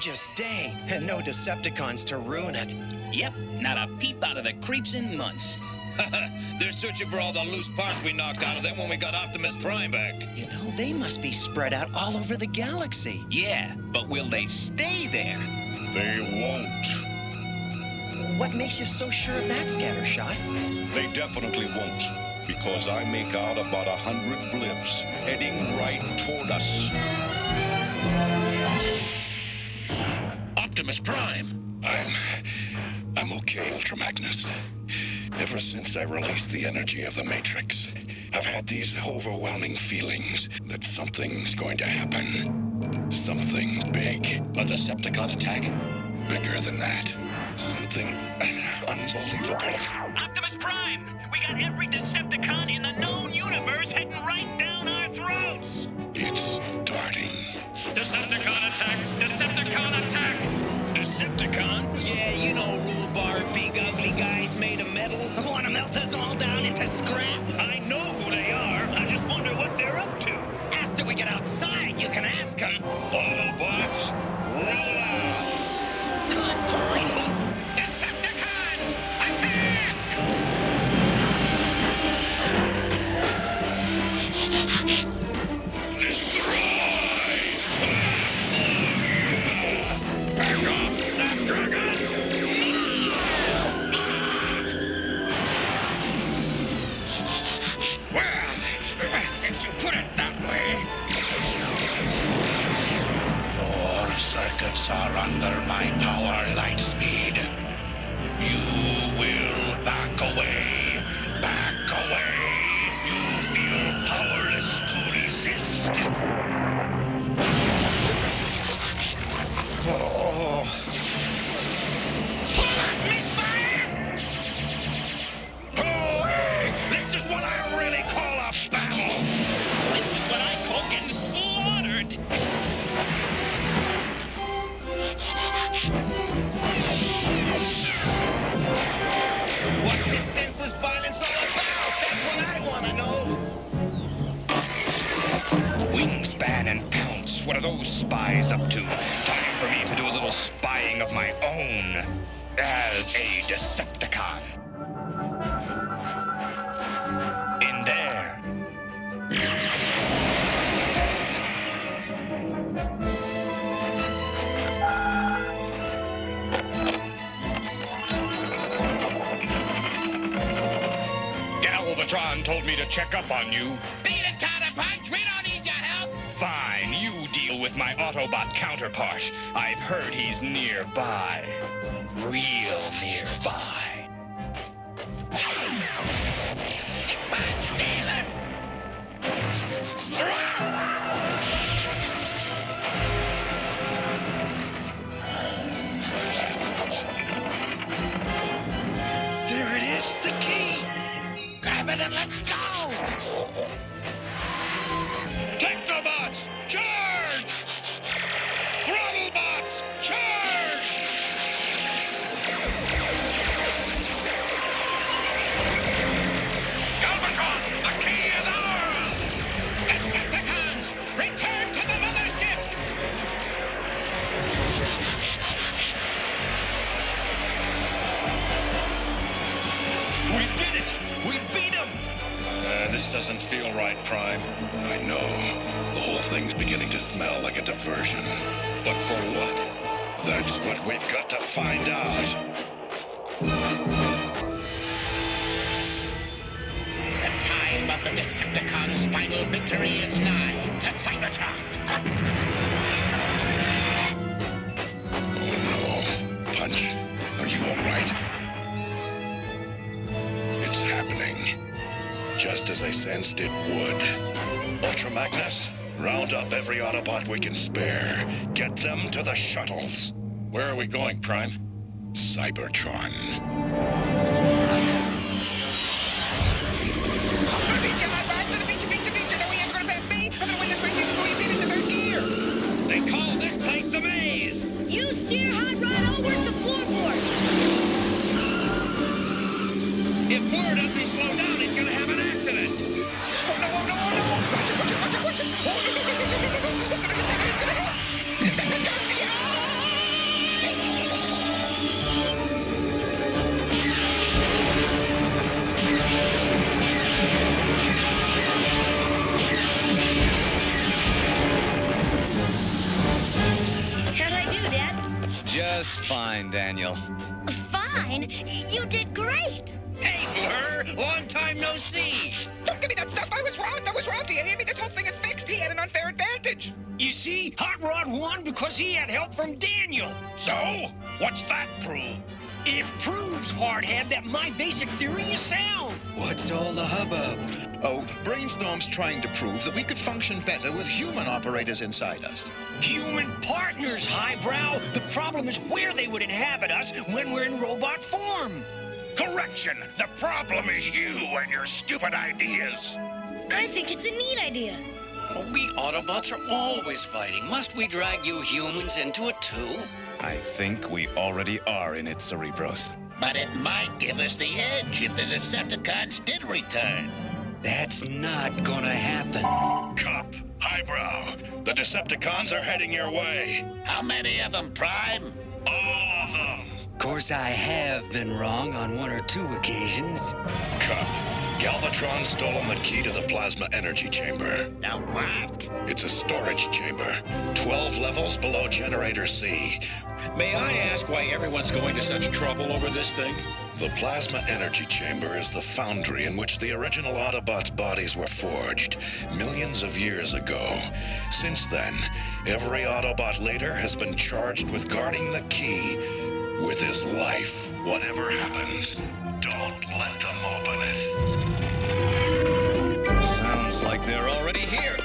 gorgeous day, and no Decepticons to ruin it. Yep, not a peep out of the creeps in months. They're searching for all the loose parts we knocked out of them when we got Optimus Prime back. You know, they must be spread out all over the galaxy. Yeah, but will they stay there? They won't. What makes you so sure of that, Scattershot? They definitely won't. Because I make out about 100 blips heading right toward us. Optimus Prime! I'm okay, Ultra Magnus. Ever since I released the energy of the Matrix, I've had these overwhelming feelings that something's going to happen. Something big. A Decepticon attack? Bigger than that. Something unbelievable. Optimus Prime! We got every Decepticon in the known universe heading right down our throats! It's starting. Decepticon attack! Decepticon attack! Decepticons? Yeah, you know, rhubarb, big ugly guys made of metal. Want to melt us all down into scrap? I know who they are. I just wonder what they're up to. After we get outside, you can ask them. Autobots, roll out! Good grief! Decepticons! Attack! Back off, Snapdragon! Well, since you put it that way. Your circuits are under my power light speed. You will back away. Back away. You feel powerless to resist. Oh. Misfire! Hooray! This is what I really call a battle. This is what I call getting slaughtered. What's this senseless violence all about? That's what I want to know. Wingspan and Pounce, what are those spies up to? Time for me to do a little spying of my own as a Decepticon. In there. Galvatron told me to check up on you. Beat it, Counterpunch! We don't need your help! Fine, you deal with my Autobot counterpart. I've heard he's nearby. Real nearby. There it is, the key. Grab it and let's go! Technobots, charge! Throttlebots, charge! Galvatron, the key is ours! Decepticons, return to the mothership! We did it! We beat him! This doesn't feel right, Prime. I know. The whole thing's beginning to smell like a diversion. But for what? That's what we've got to find out. The time of the Decepticons' final victory is nigh to Cybertron. Oh no. Punch, are you all right? It's happening. Just as I sensed it would. Ultra Magnus, round up every Autobot we can spare. Get them to the shuttles. Where are we going, Prime? Cybertron. They call this place the maze! You steer hot rod, I'll work the floorboard. If Ford doesn't slow down, he's gonna have an accident! fine, Daniel. Fine? You did great. Hey, Blur! Long time no see! Don't give me that stuff! I was wrong! Do you hear me? This whole thing is fixed! He had an unfair advantage! You see, Hot Rod won because he had help from Daniel. So? What's that prove? It proves, Hardhead, that my basic theory is sound. What's all the hubbub? Oh, Brainstorm's trying to prove that we could function better with human operators inside us. Human partners, Highbrow. The problem is where they would inhabit us when we're in robot form. Correction! The problem is you and your stupid ideas! I think it's a neat idea. We Autobots are always fighting. Must we drag you humans into it too? I think we already are in it, Cerebros. But it might give us the edge if the Decepticons did return. That's not gonna happen. Cop, Highbrow, the Decepticons are heading your way. How many of them, Prime? All of them. Of course, I have been wrong on one or two occasions. Cop, Galvatron's stolen the key to the plasma energy chamber. Now what? It's a storage chamber, 12 levels below Generator C. May I ask why everyone's going to such trouble over this thing? The plasma energy chamber is the foundry in which the original Autobots' bodies were forged millions of years ago. Since then, every Autobot later has been charged with guarding the key with his life. Whatever happens, don't let them open it. Sounds like they're already here.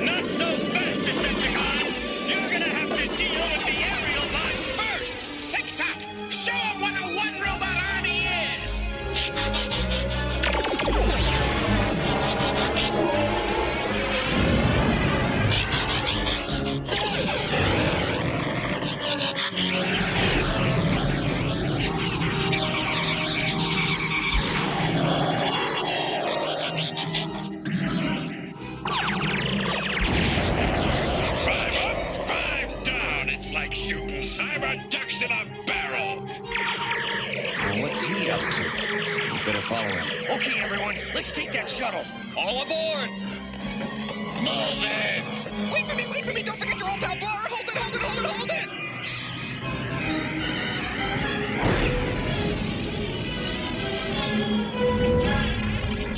Not so fast, Decepticons! You're gonna have to deal with the aerial bots first! Six Hot! Show 'em what a one-robot army is! Shooting cyber ducks in a barrel. Now, what's he up to? We better follow him. Okay, everyone, let's take that shuttle. All aboard! Move it! Wait for me! Don't forget your old pal Blur! Hold it!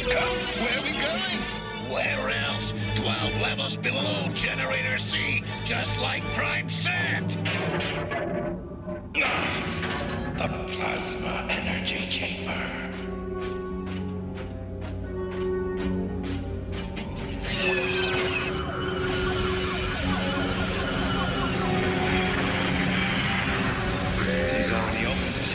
Come, where are we going? Where else? 12 levels below Generator C, just like Prime said. The plasma energy chamber. He's already opened it.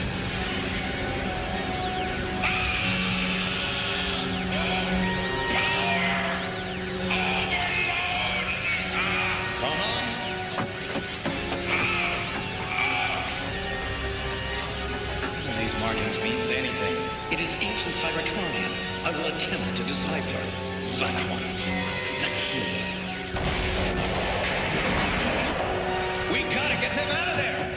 These markings means anything. It is ancient Cybertronian. I will attempt to decipher. That one. The key. We gotta get them out of there!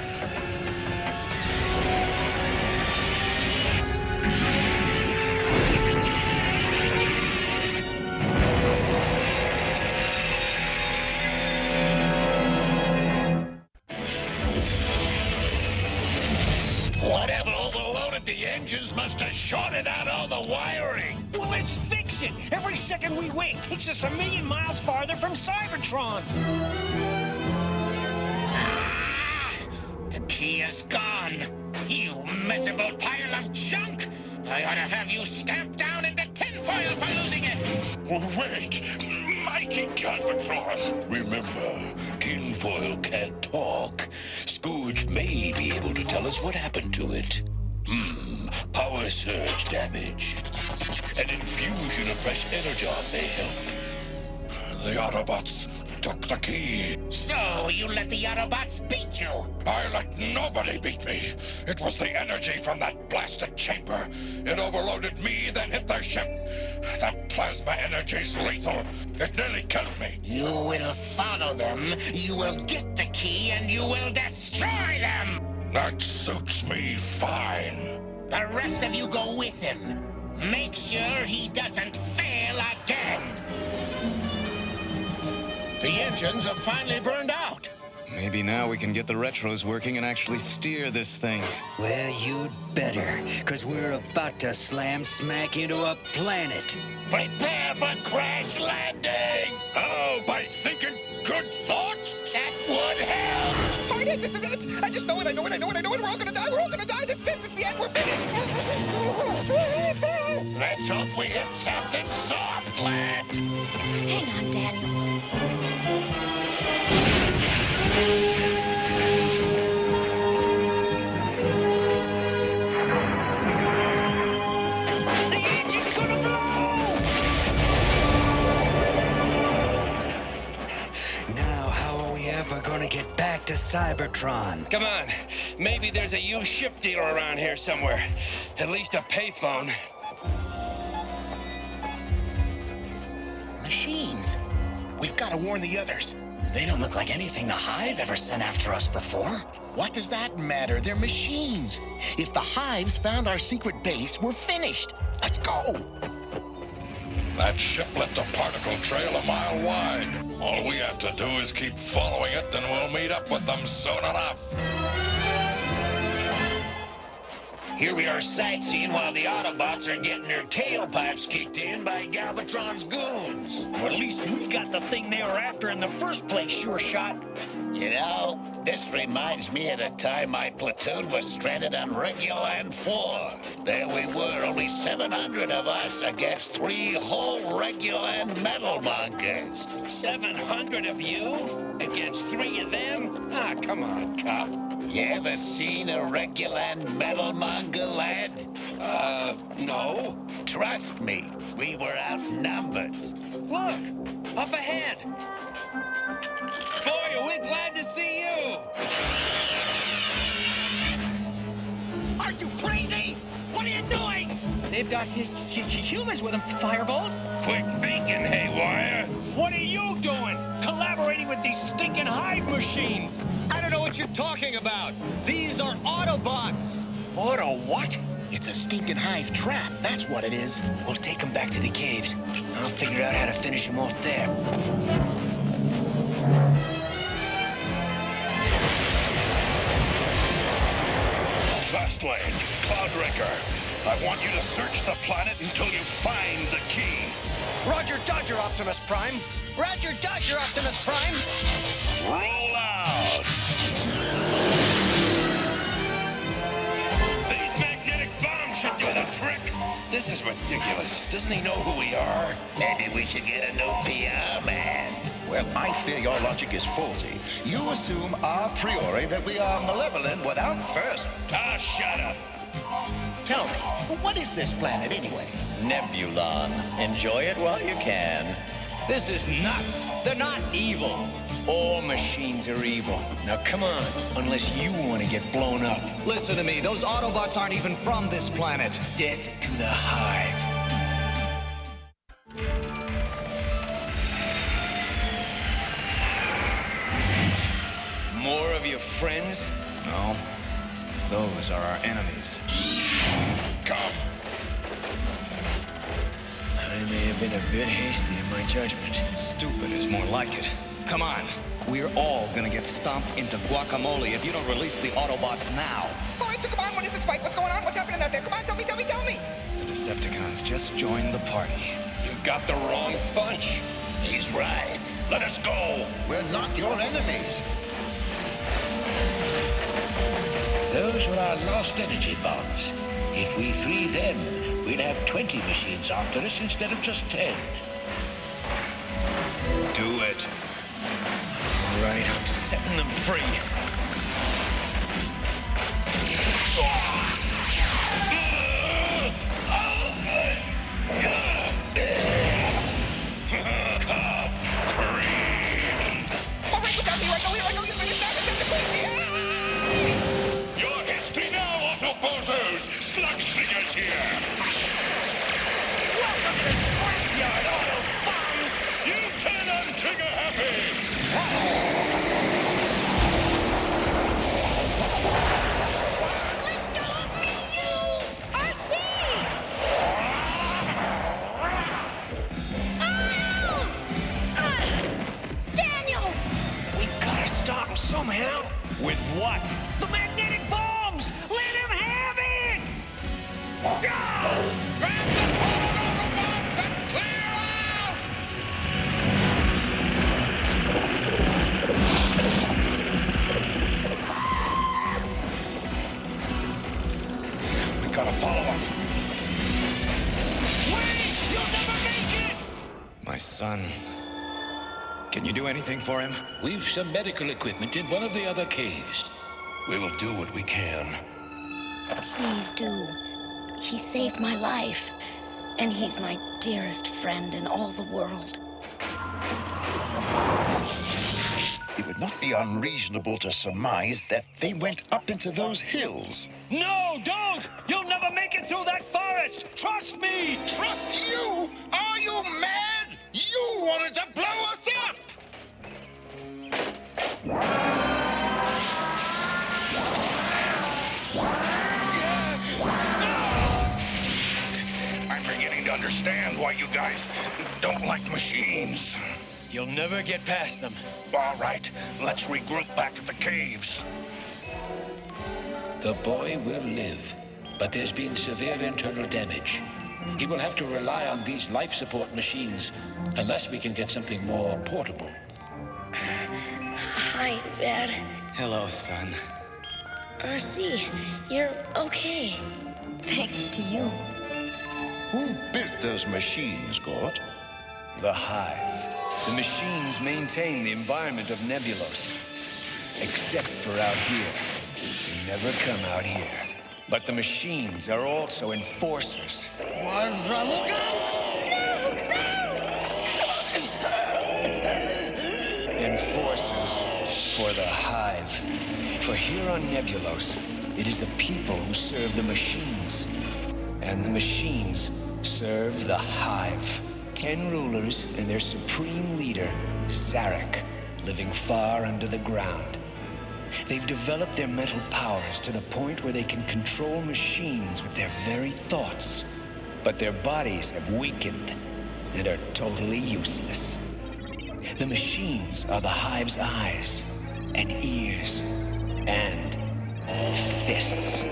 Whatever overloaded the engines must have shorted out all the wiring. Well, let's fix it. Every second we wait takes us 1,000,000 miles farther from Cybertron. The key is gone. You miserable pile of junk! I ought to have you stamped down into tinfoil for losing it! Wait, Mikey Galvatron. Remember, tinfoil can't talk. Scooge may be able to tell us what happened to it. Power surge damage. An infusion of fresh energon may help. The Autobots took the key. So you let the Autobots beat you? I let nobody beat me. It was the energy from that blasted chamber. It overloaded me, then hit their ship. That plasma energy's lethal. It nearly killed me. You will follow them, you will get the key, and you will destroy them! That suits me fine. The rest of you go with him. Make sure he doesn't fail again. The engines have finally burned out. Maybe now we can get the retros working and actually steer this thing. Well, you'd better, because we're about to slam smack into a planet. Prepare for crash landing! Oh, by thinking good thoughts? That would help! All right, this is it. I just know it. I know it. I know it. I know it. We're all gonna die. We're all gonna die. This is it. It's the end. We're finished. Let's hope we hit something soft, lad. Hang on, Daniel. The engine's gonna blow! Now, how are we ever gonna get back to Cybertron? Come on. Maybe there's a used ship dealer around here somewhere. At least a payphone. Machines. We've got to warn the others. They don't look like anything the Hive ever sent after us before. What does that matter? They're machines. If the Hives found our secret base, we're finished. Let's go. That ship left a particle trail a mile wide. All we have to do is keep following it, then we'll meet up with them soon enough. Here we are sightseeing while the Autobots are getting their tailpipes kicked in by Galvatron's goons. Well, at least we got the thing they were after in the first place, sure shot. You know, this reminds me of the time my platoon was stranded on Reguland 4. There we were, only 700 of us against 3 whole Reguland metal mongers. 700 of you? Against 3 of them? Ah, come on, cop. You ever seen a Reguland metal monger, lad? No. Trust me, we were outnumbered. Look! Up ahead! Boy, are we glad to see you! Are you crazy? What are you doing? They've got humans with them, Firebolt. Quick thinking, Haywire! What are you doing? Collaborating with these stinking Hive machines. I don't know what you're talking about. These are Autobots. Auto what? It's a stinking Hive trap, that's what it is. We'll take them back to the caves. I'll figure out how to finish them off there. Fastlane, Cloudbreaker, I want you to search the planet until you find the key. Roger, Dodger, Optimus Prime. Roger, Dodger, Optimus Prime. Roll out! These magnetic bombs should do the trick! This is ridiculous. Doesn't he know who we are? Maybe we should get a new PR man. Well, I fear your logic is faulty. You assume a priori that we are malevolent without first. Ah, shut up. Tell me, what is this planet anyway? Nebulon. Enjoy it while you can. This is nuts. They're not evil. All machines are evil. Now come on, unless you want to get blown up. Listen to me. Those Autobots aren't even from this planet. Death to the Hive. More of your friends? No. Those are our enemies. Come. I may have been a bit hasty in my judgment. Stupid is more like it. Come on. We're all gonna get stomped into guacamole if you don't release the Autobots now. All right, so come on. What is it, Spike? What's going on? What's happening out there? Come on, tell me, tell me, tell me. The Decepticons just joined the party. You've got the wrong bunch. He's right. Let us go. We're not your enemies. Those were our lost energy bombs. If we free them, we'd have 20 machines after us instead of just 10. Do it. All right, I'm setting them free. All right, look out, here I go, here I go. You finished that? It's the crazy. You're history now, Autobots! Slug figures here! Welcome to the scrapyard, Auto Bombs! You turn on trigger happy! Let's go! son. Can you do anything for him? We've some medical equipment in one of the other caves. We will do what we can. Please do. He saved my life, and he's my dearest friend in all the world. It would not be unreasonable to surmise that they went up into those hills. No, don't! You'll never make it through that forest! Trust me! Trust you? Are you mad? You wanted to blow us up! I'm beginning to understand why you guys don't like machines. You'll never get past them. All right, let's regroup back at the caves. The boy will live, but there's been severe internal damage. He will have to rely on these life support machines, unless we can get something more portable. Hi, Dad. Hello, son. See, you're okay. Thanks to you. Who built those machines, Gort? The Hive. The machines maintain the environment of Nebulos. Except for out here. They never come out here. But the machines are also enforcers. Look out! Enforcers for the Hive. For here on Nebulos, it is the people who serve the machines. And the machines serve the Hive. 10 rulers and their supreme leader, Sarek, living far under the ground. They've developed their mental powers to the point where they can control machines with their very thoughts. But their bodies have weakened and are totally useless. The machines are the Hive's eyes and ears and fists.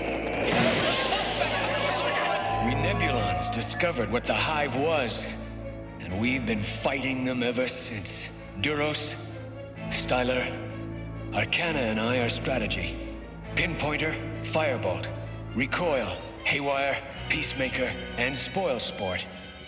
We Nebulons discovered what the Hive was, and we've been fighting them ever since. Duros, Styler, Arcana and I are strategy. Pinpointer, Firebolt, Recoil, Haywire, Peacemaker, and Spoilsport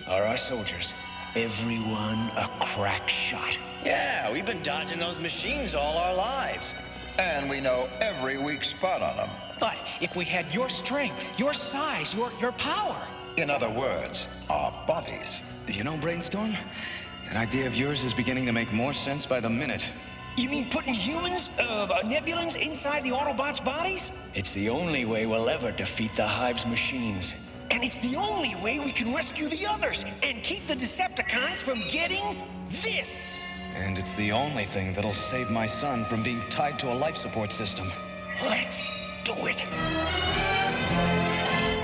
are our soldiers. Everyone a crack shot. Yeah, we've been dodging those machines all our lives. And we know every weak spot on them. But if we had your strength, your size, your power. In other words, our bodies. You know, Brainstorm, that idea of yours is beginning to make more sense by the minute. You mean putting humans, Nebulans inside the Autobots' bodies? It's the only way we'll ever defeat the Hive's machines. And it's the only way we can rescue the others and keep the Decepticons from getting this. And it's the only thing that'll save my son from being tied to a life support system. Let's do it.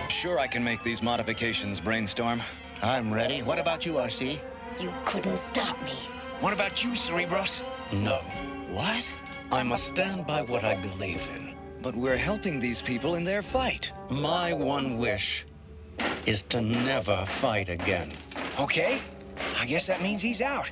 Sure, I can make these modifications, Brainstorm. I'm ready. What about you, RC? You couldn't stop me. What about you, Cerebros? No. What? I must stand by what I believe in. But we're helping these people in their fight. My one wish is to never fight again. Okay. I guess that means he's out.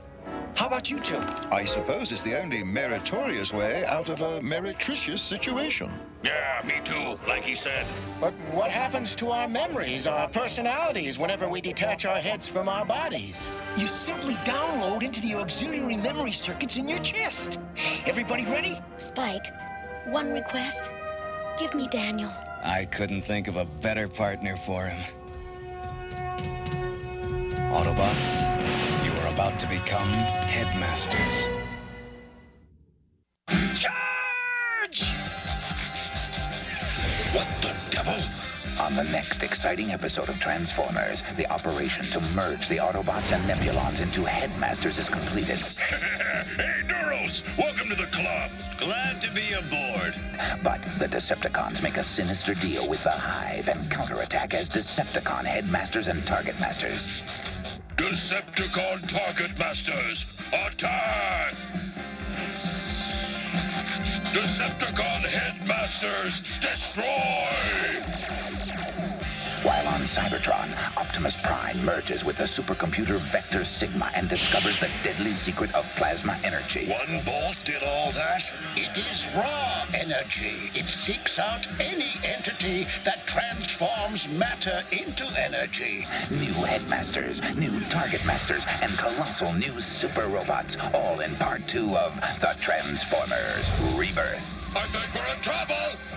How about you two? I suppose it's the only meritorious way out of a meretricious situation. Yeah, me too, like he said. But what happens to our memories, our personalities, whenever we detach our heads from our bodies? You simply download into the auxiliary memory circuits in your chest. Everybody ready? Spike, one request. Give me Daniel. I couldn't think of a better partner for him. Autobots, you are about to become headmasters. Charge! What the devil? On the next exciting episode of Transformers, the operation to merge the Autobots and Nebulons into Headmasters is completed. Hey, Duros! Welcome to the club! Glad to be aboard. But the Decepticons make a sinister deal with the Hive and counterattack as Decepticon Headmasters and Target Masters. Decepticon Target Masters, attack! Decepticon Headmasters, destroy! While on Cybertron, Optimus Prime merges with the supercomputer Vector Sigma and discovers the deadly secret of plasma energy. One bolt did all that? It is raw energy. It seeks out any entity that transforms matter into energy. New headmasters, new target masters, and colossal new super robots, all in part 2 of The Transformers Rebirth. I think we're in trouble!